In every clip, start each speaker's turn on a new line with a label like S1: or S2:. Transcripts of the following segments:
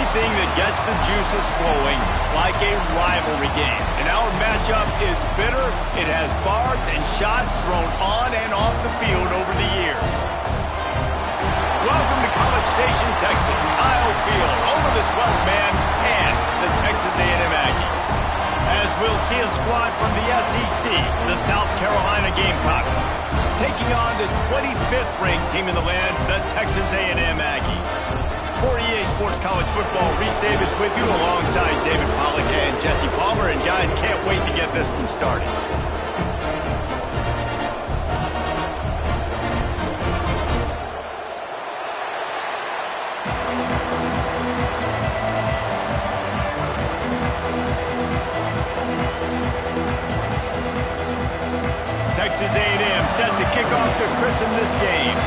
S1: anything that gets the juices flowing, like a rivalry game. And our matchup is bitter. It has barbs and shots thrown on and off the field over the years. Welcome to College Station, Texas. Kyle Field over the 12th man and the Texas A&M Aggies. As we'll see a squad from the SEC, the South Carolina Gamecocks, taking on the 25th ranked team in the land, the Texas A&M Aggies. For EA Sports College Football, Reese Davis with you alongside David Pollack and Jesse Palmer. And guys, can't wait to get this one started. Texas A&M set to kick off to christen this game.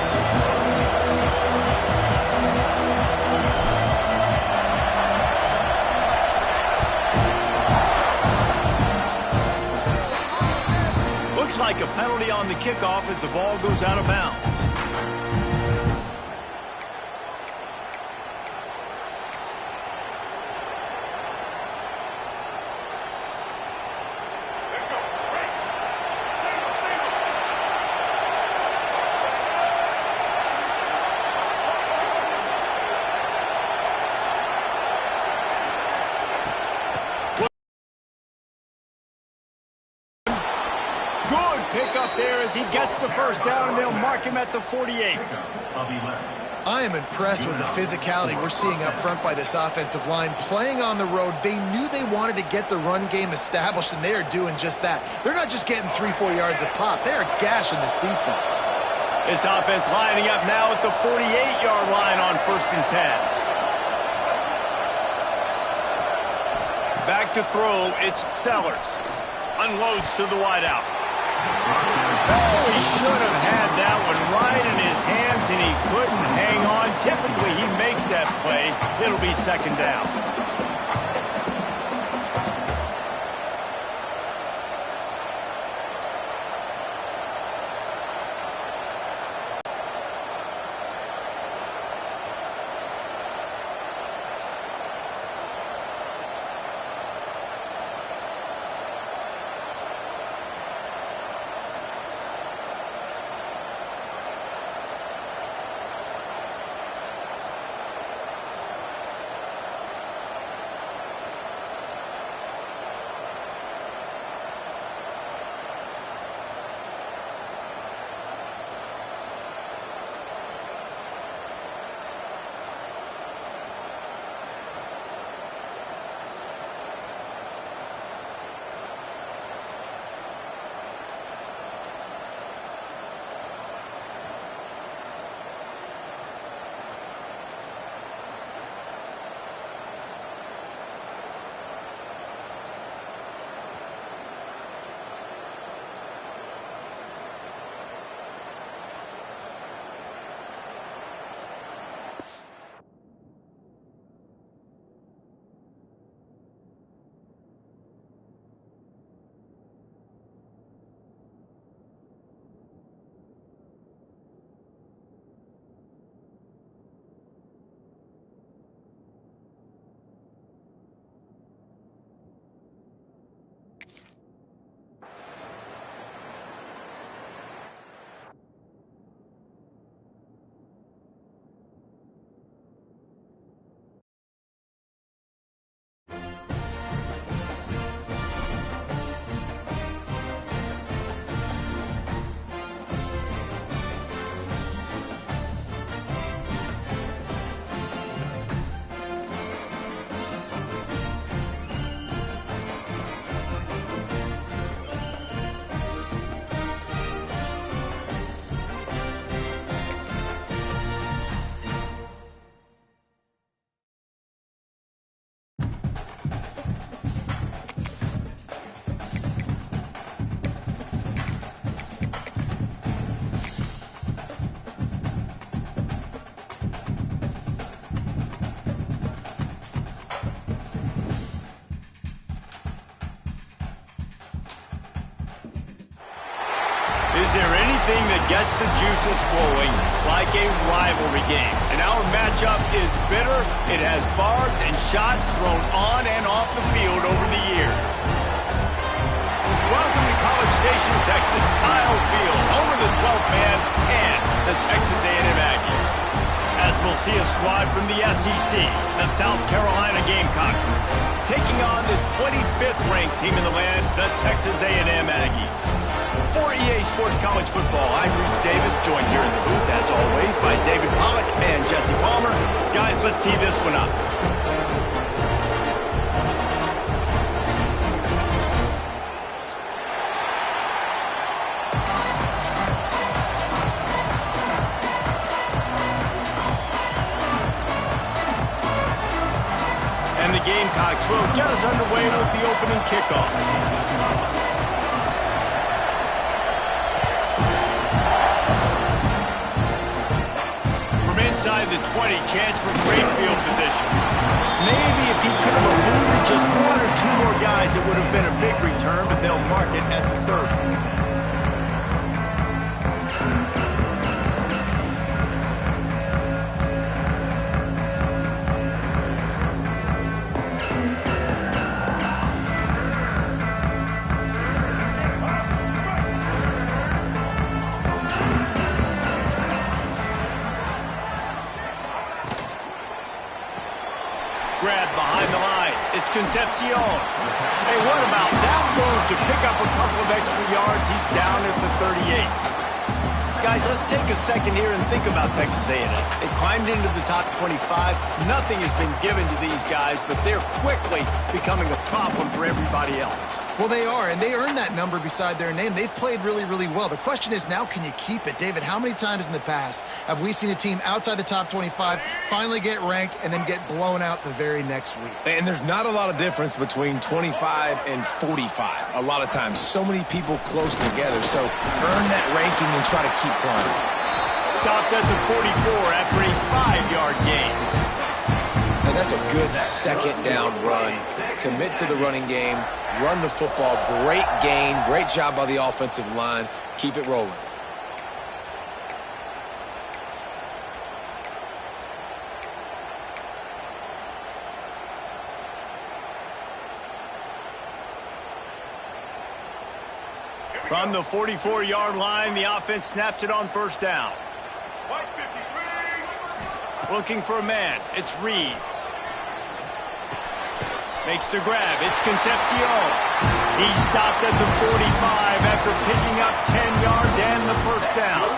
S1: Looks like a penalty on the kickoff as the ball goes out of bounds. Pickup there as he gets the first down, and they'll mark him at the 48.
S2: I am impressed with the physicality we're seeing up front by this offensive line. Playing on the road, they knew they wanted to get the run game established, and they are doing just that. They're not just getting 3-4 yards a pop. They are gashing this defense.
S1: This offense lining up now at the 48-yard line on 1st and 10. Back to throw, it's Sellers. Unloads to the wideout. Oh, he should have had that one right in his hands, and he couldn't hang on. Typically, he makes that play. It'll be 2nd down. Is there anything that gets the juices flowing, like a rivalry game. And our matchup is bitter. It has barbs and shots thrown on and off the field over the years. Welcome to College Station, Texas. Kyle Field, home of the 12th man and the Texas A&M Aggies. As we'll see a squad from the SEC, the South Carolina Gamecocks, taking on the 25th ranked team in the land, the Texas A&M Aggies. For EA Sports College Football, I'm Reese Davis, joined here in the booth, as always, by David Pollack and Jesse Palmer. Guys, let's tee this one up. And the Gamecocks will get us underway with the opening kickoff. Inside the 20, chance for great field position. Maybe if he could have eluded just one or two more guys, it would have been a big return, but they'll mark it at the 30. Grab behind the line. It's Concepcion. Hey, what about that move to pick up a couple of extra yards? He's down at the 38. Guys, let's take a second here and think about Texas A&M. They've climbed into the top 25. Nothing has been given to these guys, but they're quickly becoming a problem for everybody else.
S2: Well, they are, and they earned that number beside their name. They've played really, really well. The question is now, can you keep it? David, how many times in the past have we seen a team outside the top 25 finally get ranked and then get blown out the very next week?
S3: And there's not a lot of difference between 25 and 45. A lot of times, so many people close together. So earn that ranking and try to keep climbing.
S1: Stopped at the 44 after a 5-yard gain.
S3: And that's a good second down run. Commit to the running game. Run the football. Great gain. Great job by the offensive line. Keep it rolling.
S1: From the 44-yard line, the offense snaps it on first down. Looking for a man. It's Reed. Makes the grab. It's Concepcion. He stopped at the 45 after picking up 10 yards and the first down.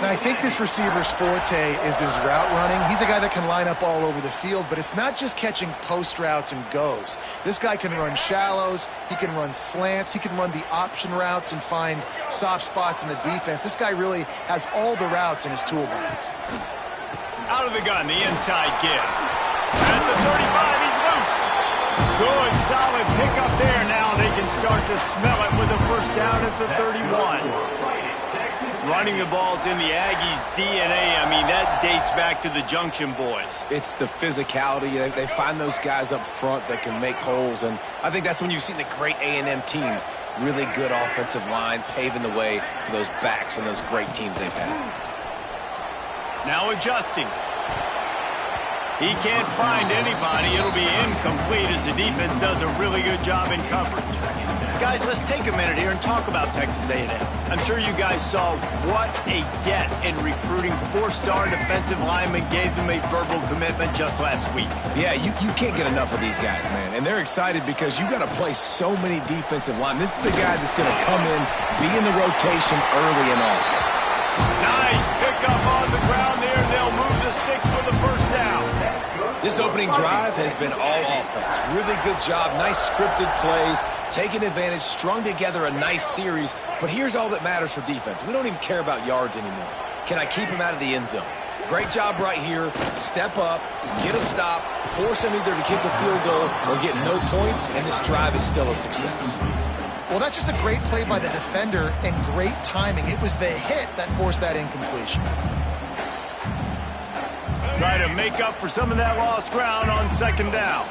S2: Now, I think this receiver's forte is his route running. He's a guy that can line up all over the field, but it's not just catching post routes and goes. This guy can run shallows. He can run slants. He can run the option routes and find soft spots in the defense. This guy really has all the routes in his toolbox.
S1: Out of the gun, the inside give. At the 35, he's loose. Good, solid pickup there. Now they can start to smell it with a first down at the 31. Running the ball's in the Aggies' DNA. I mean, that dates back to the Junction boys.
S3: It's the physicality. They find those guys up front that can make holes, and I think that's when you've seen the great A&M teams. Really good offensive line, paving the way for those backs and those great teams they've had.
S1: Now adjusting. He can't find anybody. It'll be incomplete as the defense does a really good job in coverage. Guys, let's take a minute here and talk about Texas A&M. I'm sure you guys saw what a get in recruiting. 4-star defensive linemen gave them a verbal commitment just last week.
S3: Yeah, you can't get enough of these guys, man. And they're excited because you got to play so many defensive linemen. This is the guy that's going to come in, be in the rotation early and often.
S1: Nice pickup on the ground there. They'll move the sticks for the first down.
S3: This opening drive has been all offense. Really good job. Nice scripted plays. Taking advantage. Strung together a nice series. But here's all that matters for defense. We don't even care about yards anymore. Can I keep him out of the end zone? Great job right here. Step up. Get a stop. Force him either to kick a field goal or get no points. And this drive is still a success.
S2: Well, that's just a great play by the defender and great timing. It was the hit that forced that incompletion.
S1: Try to make up for some of that lost ground on second down.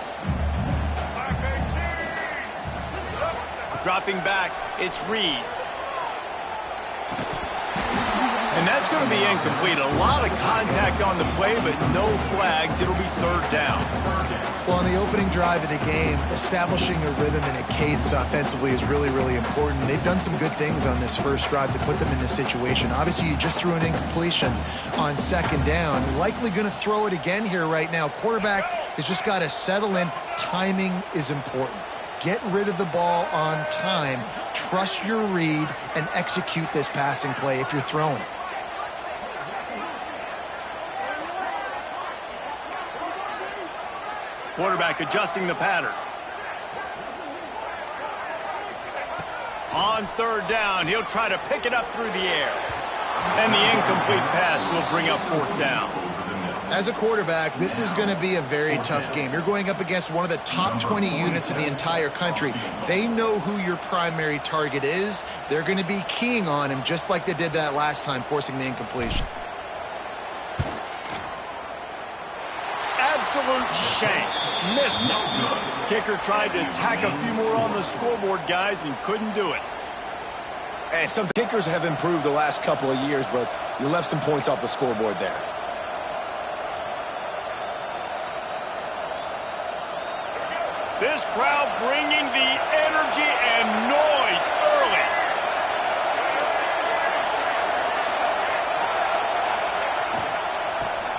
S1: Dropping back, it's Reed. And That's going to be incomplete. A lot of contact on the play, but no flags. It'll be third down.
S2: Well, on the opening drive of the game, establishing a rhythm and a cadence offensively is really, really important. They've done some good things on this first drive to put them in this situation. Obviously, you just threw an incompletion on second down. Likely going to throw it again here right now. Quarterback has just got to settle in. Timing is important. Get rid of the ball on time. Trust your read and execute this passing play if you're throwing it.
S1: Quarterback adjusting the pattern. On third down, he'll try to pick it up through the air. And the incomplete pass will bring up fourth down.
S2: As a quarterback, this is going to be a very tough game. You're going up against one of the top 20 units in the entire country. They know who your primary target is. They're going to be keying on him just like they did that last time, forcing the incompletion.
S1: Absolute shank. Missed it. Kicker tried to tack a few more on the scoreboard, guys, and couldn't do it.
S3: And some kickers have improved the last couple of years, but you left some points off the scoreboard there.
S1: This crowd bringing the energy and noise early.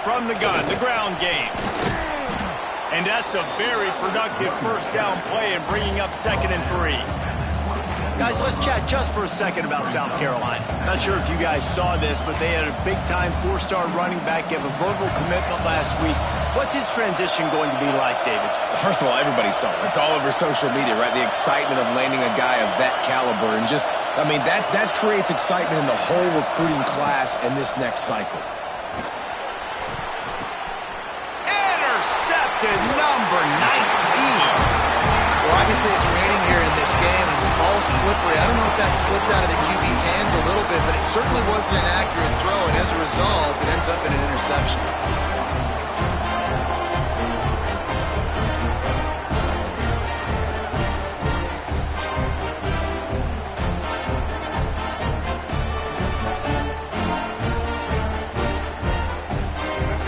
S1: From the gun, the ground game. And that's a very productive first down play and bringing up 2nd and 3. Guys, let's chat just for a second about South Carolina. Not sure if you guys saw this, but they had a big-time 4-star running back give a verbal commitment last week. What's his transition going to be like, David?
S3: First of all, everybody saw it. It's all over social media, right? The excitement of landing a guy of that caliber. And just, I mean, that creates excitement in the whole recruiting class in this next cycle.
S1: Intercepted, number 19.
S2: Well, obviously it's raining here in this game, and the ball's slippery. I don't know if that slipped out of the QB's hands a little bit, but it certainly wasn't an accurate throw, and as a result, it ends up in an interception.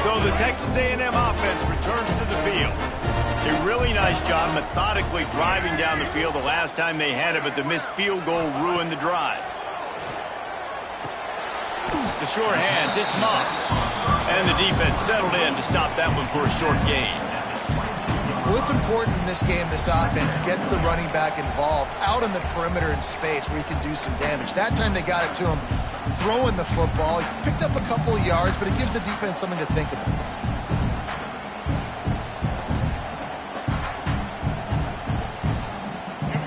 S1: So the Texas A&M offense returns to the field. A really nice job methodically driving down the field the last time they had it, but the missed field goal ruined the drive. The sure hands, it's Moss. And the defense settled in to stop that one for a short gain.
S2: Well, it's important in this game this offense gets the running back involved out in the perimeter in space where he can do some damage. That time they got it to him throwing the football. He picked up a couple of yards, but it gives the defense something to think about.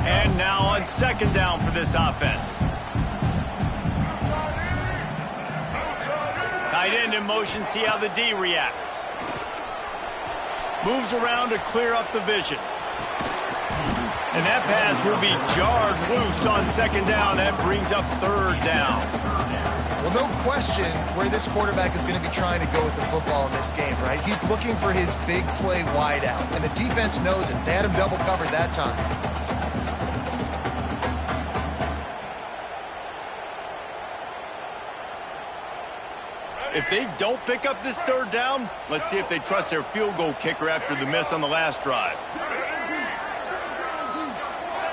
S1: And now on 2nd down for this offense. Tight end in motion, see how the D reacts. Moves around to clear up the vision. And that pass will be jarred loose on 2nd down. That brings up 3rd down.
S2: Well, no question where this quarterback is going to be trying to go with the football in this game, right? He's looking for his big play wide out, and the defense knows it. They had him double covered that time.
S1: If they don't pick up this 3rd down, let's see if they trust their field goal kicker after the miss on the last drive.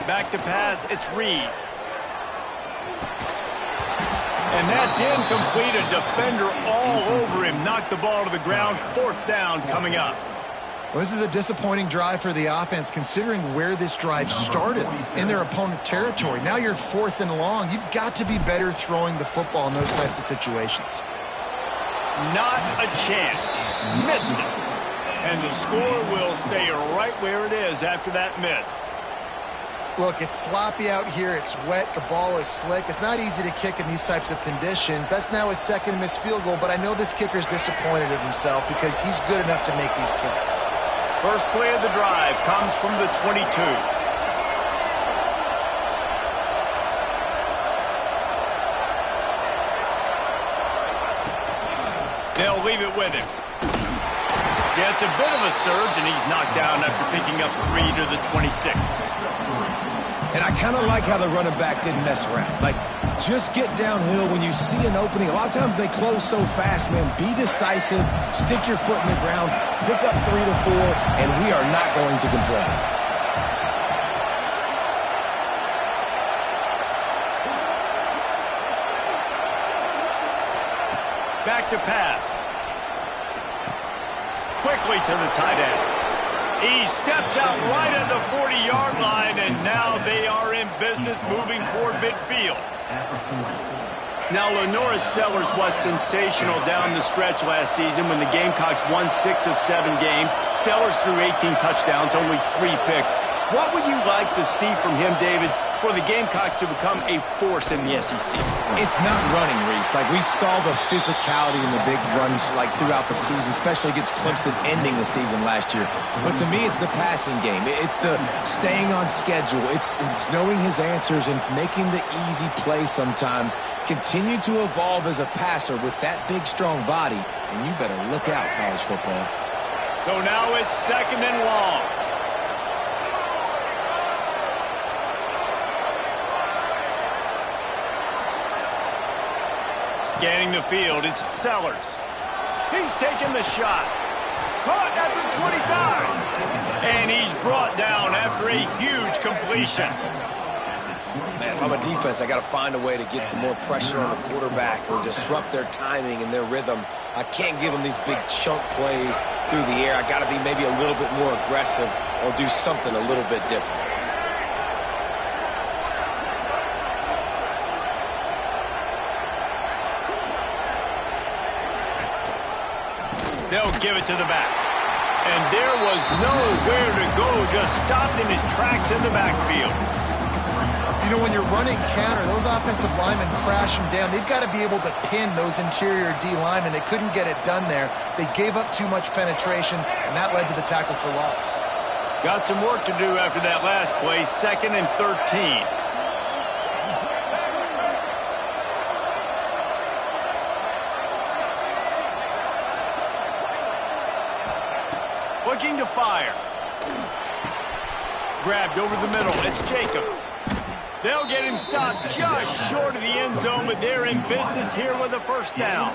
S1: Back to pass, it's Reed. And that's incomplete. A defender all over him. Knocked the ball to the ground. 4th down coming up.
S2: Well, this is a disappointing drive for the offense considering where this drive started in their opponent territory. Now you're 4th and long. You've got to be better throwing the football in those types of situations.
S1: Not a chance. Missed it. And the score will stay right where it is after that miss.
S2: Look, it's sloppy out here. It's wet. The ball is slick. It's not easy to kick in these types of conditions. That's now his 2nd missed field goal, but I know this kicker's disappointed of himself because he's good enough to make these kicks.
S1: First play of the drive comes from the 22. They'll leave it with him. Yeah, it's a bit of a surge, and he's knocked down after picking up 3 to the 26.
S3: And I kind of like how the running back didn't mess around. Like, just get downhill when you see an opening. A lot of times they close so fast, man. Be decisive, stick your foot in the ground, pick up 3 to 4, and we are not going to complain.
S1: Back to pass. Quickly to the tight end. He steps out right at the 40-yard line, and now they are in business moving toward midfield. Now, LaNorris Sellers was sensational down the stretch last season when the Gamecocks won 6 of 7 games. Sellers threw 18 touchdowns, only 3 picks. What would you like to see from him, David, for the Gamecocks to become a force in the SEC?
S3: It's not running, Reese. Like, we saw the physicality in the big runs, like, throughout the season, especially against Clemson ending the season last year. But to me, it's the passing game. It's the staying on schedule. It's knowing his answers and making the easy play sometimes. Continue to evolve as a passer with that big, strong body, and you better look out, college football.
S1: So now it's 2nd and long. Scanning the field, it's Sellers. He's taking the shot. Caught at the 25. And he's brought down after a huge completion.
S3: Man, if I'm a defense, I got to find a way to get some more pressure on the quarterback or disrupt their timing and their rhythm. I can't give them these big chunk plays through the air. I got to be maybe a little bit more aggressive or do something a little bit different.
S1: They'll give it to the back. And there was nowhere to go, just stopped in his tracks in the backfield.
S2: You know, when you're running counter, those offensive linemen crashing down, they've got to be able to pin those interior D linemen. They couldn't get it done there. They gave up too much penetration, and that led to the tackle for loss.
S1: Got some work to do after that last play, 2nd and 13. Looking to fire. Grabbed over the middle. It's Jacobs. They'll get him stopped just short of the end zone, but they're in business here with a first down.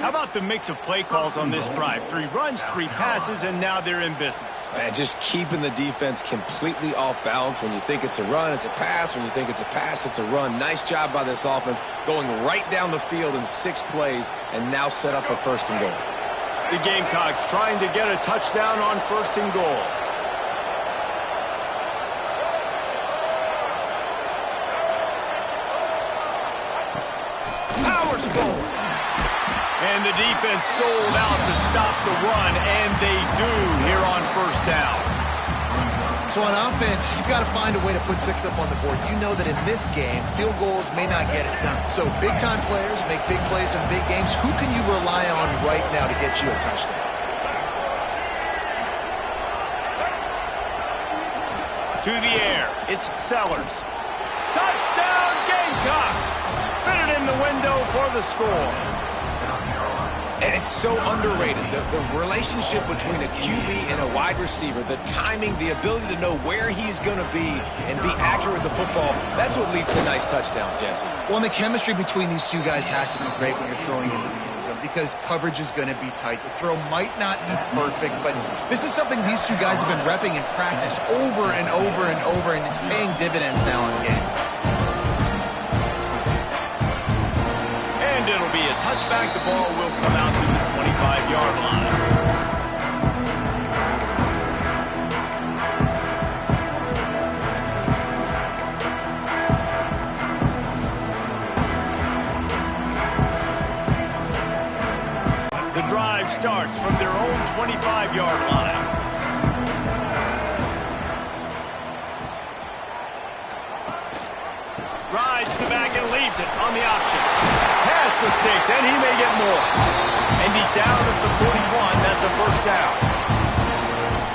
S1: How about the mix of play calls on this drive? 3 runs, 3 passes, and now they're in business.
S3: Man, just keeping the defense completely off balance. When you think it's a run, it's a pass. When you think it's a pass, it's a run. Nice job by this offense, going right down the field in 6 plays and now set up for 1st and goal.
S1: The Gamecocks trying to get a touchdown on 1st and goal. Powers forward. And the defense sold out to stop the run, and they do here on 1st down.
S2: So on offense, you've got to find a way to put 6 up on the board. You know that in this game, field goals may not get it done. So big-time players make big plays in big games. Who can you rely on right now to get you a touchdown?
S1: To the air, it's Sellers. Touchdown, Gamecocks! Fitted in the window for the score.
S3: And it's so underrated. The relationship between a QB and a wide receiver, the timing, the ability to know where he's going to be and be accurate with the football, that's what leads to nice touchdowns, Jesse.
S2: Well, and the chemistry between these two guys has to be great when you're throwing into the end zone because coverage is going to be tight. The throw might not be perfect, but this is something these two guys have been repping in practice over and over and over, and it's paying dividends now in the game.
S1: And it'll be a touchback. The ball will come out to the 25-yard line. The drive starts from their own 25-yard line. Rides the back and leaves it on the option. Past the sticks, and he may get more. And he's down at the 41. That's a 1st down.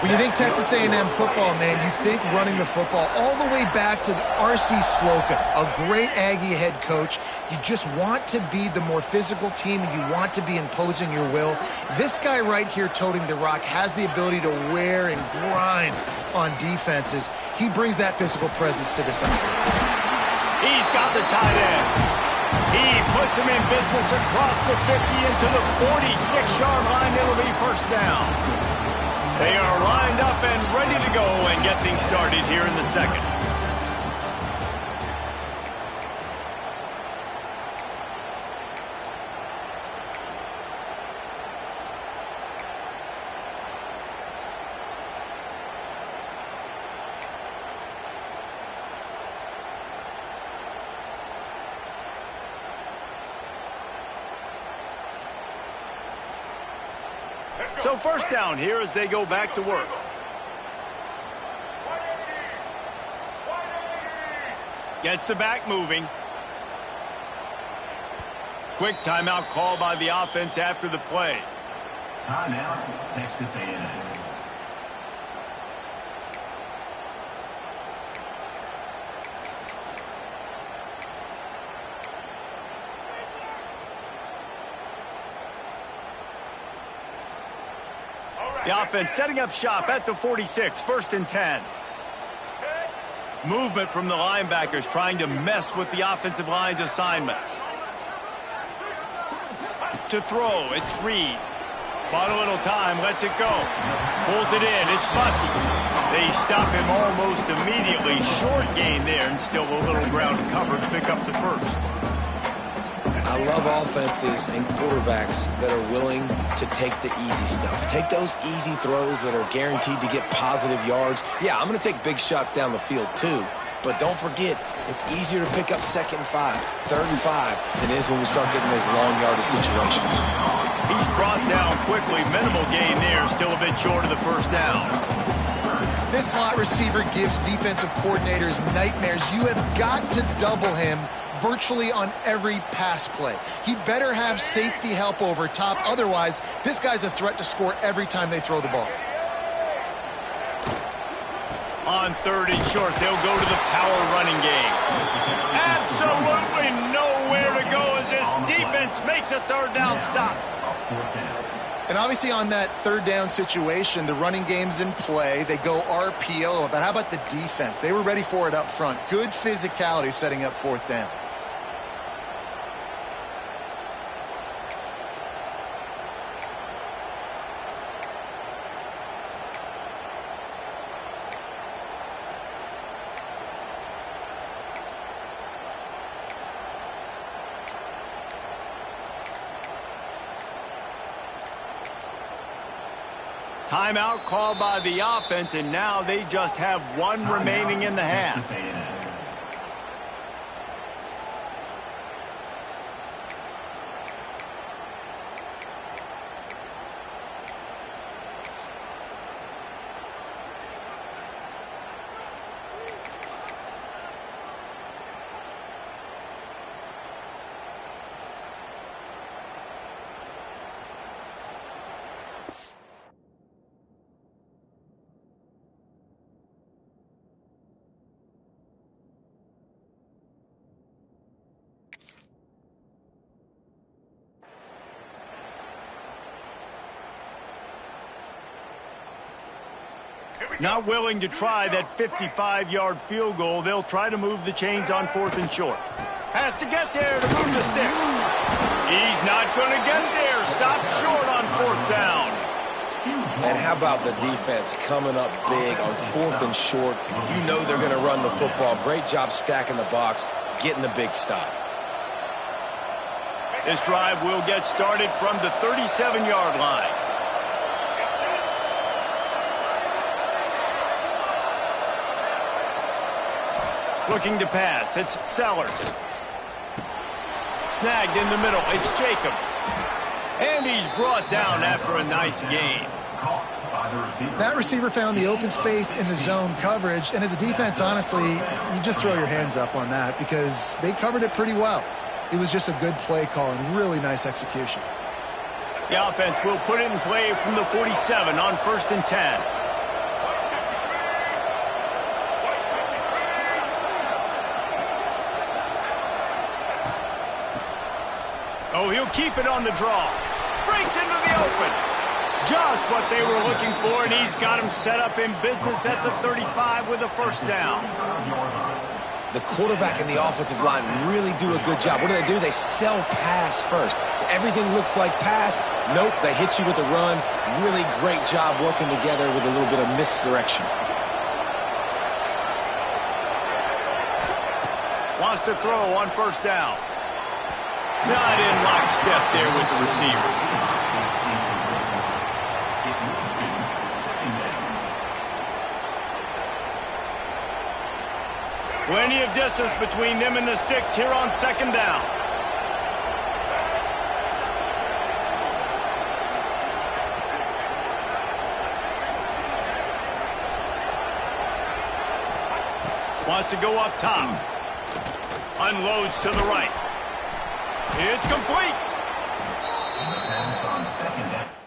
S2: Well, When you think Texas A&M football, man, you think running the football all the way back to R.C. Slocum, a great Aggie head coach. You just want to be the more physical team, and you want to be imposing your will. This guy right here toting the rock has the ability to wear and grind on defenses. He brings that physical presence to this offense.
S1: He's got the tight end. He puts him in business across the 50 into the 46-yard line. It'll be first down. They are lined up and ready to go and get things started here in the second. So first down here as they go back to work. Gets the back moving. Quick timeout call by the offense after the play.
S4: Timeout, Texas A&M.
S1: The offense setting up shop at the 46, 1st and 10. Movement from the linebackers trying to mess with the offensive line's assignments. To throw, it's Reed. Bought a little time, lets it go. Pulls it in, it's Bussey. They stop him almost immediately. Short gain there and still a little ground to cover to pick up the first.
S3: I love offenses and quarterbacks that are willing to take the easy stuff. Take those easy throws that are guaranteed to get positive yards. Yeah, I'm going to take big shots down the field too. But don't forget, it's easier to pick up 2nd and 5, 3rd and 5 than it is when we start getting those long yardage situations.
S1: He's brought down quickly. Minimal gain there. Still a bit short of the first down.
S2: This slot receiver gives defensive coordinators nightmares. You have got to double him virtually on every pass play. He better have safety help over top. Otherwise, this guy's a threat to score every time they throw the ball.
S1: On 3rd and short, they'll go to the power running game. Absolutely nowhere to go as this defense makes a 3rd down stop.
S2: And obviously on that 3rd down situation, the running game's in play. They go RPO. But how about the defense? They were ready for it up front. Good physicality setting up 4th down.
S1: Timeout called by the offense, and now they just have one remaining in the half. Not willing to try that 55-yard field goal. They'll try to move the chains on 4th and short. Has to get there to move the sticks. He's not going to get there. Stopped short on 4th down.
S3: And how about the defense coming up big on 4th and short? You know they're going to run the football. Great job stacking the box, getting the big stop.
S1: This drive will get started from the 37-yard line. Looking to pass, it's Sellers. Snagged in the middle, it's Jacobs. And he's brought down after a nice gain.
S2: That receiver found the open space in the zone coverage, and as a defense, honestly, you just throw your hands up on that because they covered it pretty well. It was just a good play call and really nice execution.
S1: The offense will put it in play from the 47 on 1st and 10. Oh, he'll keep it on the draw. Breaks into the open. Just what they were looking for, and he's got him set up in business at the 35 with a first down.
S3: The quarterback and the offensive line really do a good job. What do? They sell pass first. Everything looks like pass. Nope, they hit you with a run. Really great job working together with a little bit of misdirection.
S1: Wants to throw on first down. Not in lockstep there with the receiver. Plenty of distance between them and the sticks here on second down. Wants to go up top. Unloads to the right. It's complete.
S4: Pass on second down.